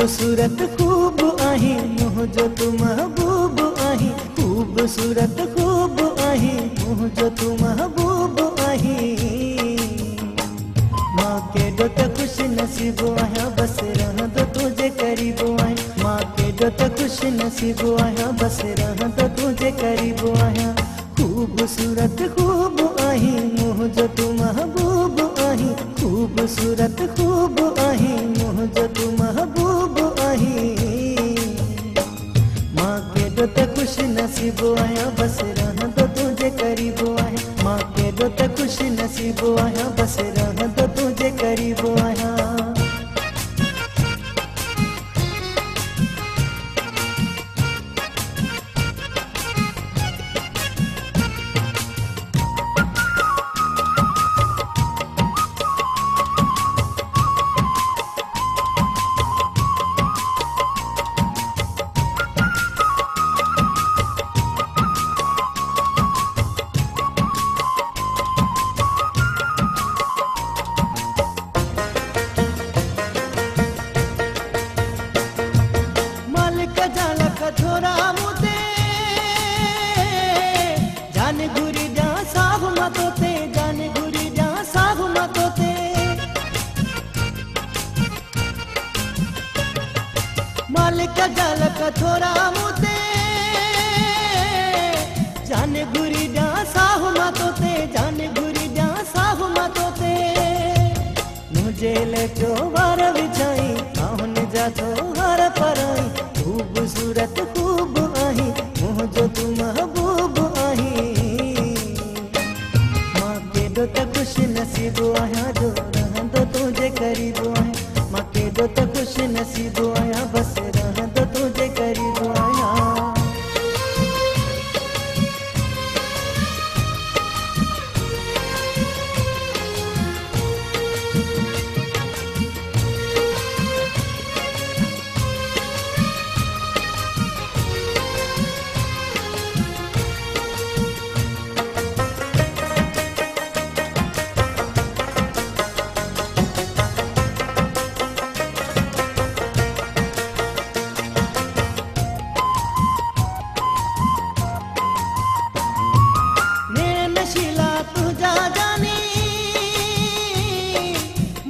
खूबसूरत खूब आही मुझो तू महबूब आही, खूबसूरत खूब आही मुझो तू महबूब आही। माँ के डोट खुश नसीब आया बस रह दो तुझे करीब आया, माँ के डोट खुश नसीब आया बस रह दो तुझे करीब आया। खूबसूरत खूब आही मुझो तू महबूब आही, खूबसूरत खूब आही मुझो तू महबूब आही। माँ के डोट खुश नसीब आया बस रह दो तुझे करीब आया, माँ के डोट खुश नसीब आया बस रह दो तुझे करीब आया। छोरा मुते जाने घुरी जा साहु मतोते, जाने घुरी जा साहु मतोते। मालिक जाल का छोरा मुते जाने घुरी जा साहु मतोते, जाने घुरी जा साहु मतोते। मुझे ले जो वार विछाई आहुन जा तो हर पराई, खूबसूरत खूब आही मुझो तू महबूब आही। माँ के डोट खुश नसीब आया जो रह दो तुझे करीब आया, माँ के डोट खुश नसीब आया बस रह दो तुझे करीब आया।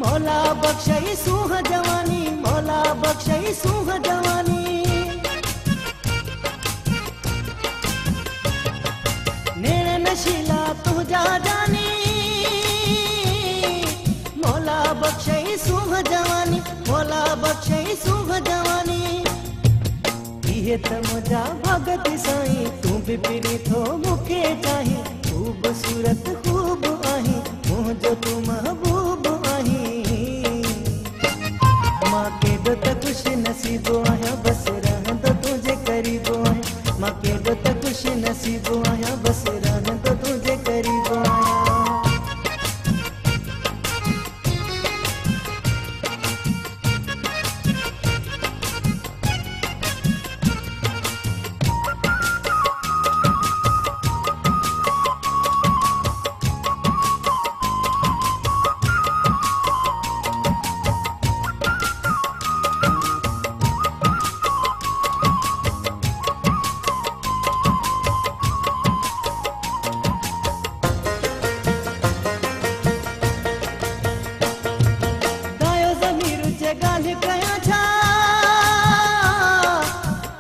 मौला बख्शई सूह जवानी, मौला बख्शई सूह जवानी। नेड़ नशीला तुझा जानी, मौला बख्शई सूह जवानी, मौला बख्शई सूह जवानी। ये त मुझा भगत साईं तू भी पिरी थो मुखे चाही, खूबसूरत खूब आही मुझो तू महबूब आही। माँ के डोट खुश नसीब आया बस रह दो तुझे करीब आया, माँ के डोट खुश नसीब आया बस रह दो तुझे करीब आया। गाल्हि कयां छा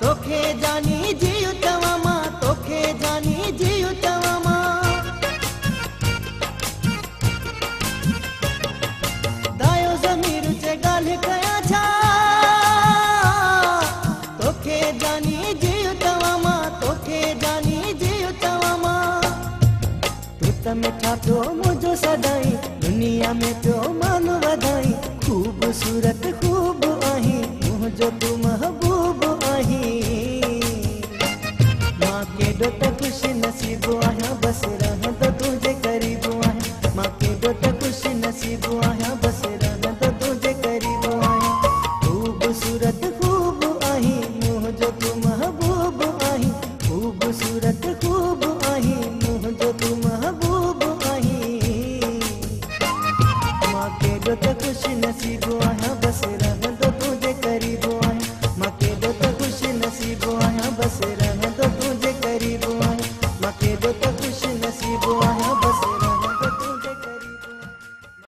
तोखे जानी जीउ तव्हां मां, तोखे जानी जीउ तव्हां मां। दायो ज़मीर जे गाल्हि कयां छा तोखे जानी जीउ तव्हां मां, तोखे जानी जीउ तव्हां मां। तू त मिठा पियो मुझो सदाई दुनिया में पियो मान वधाई, खूबसूरत खूब आही मुझो तू महबूब आही। माँ के डोट खुश नसीब आया बस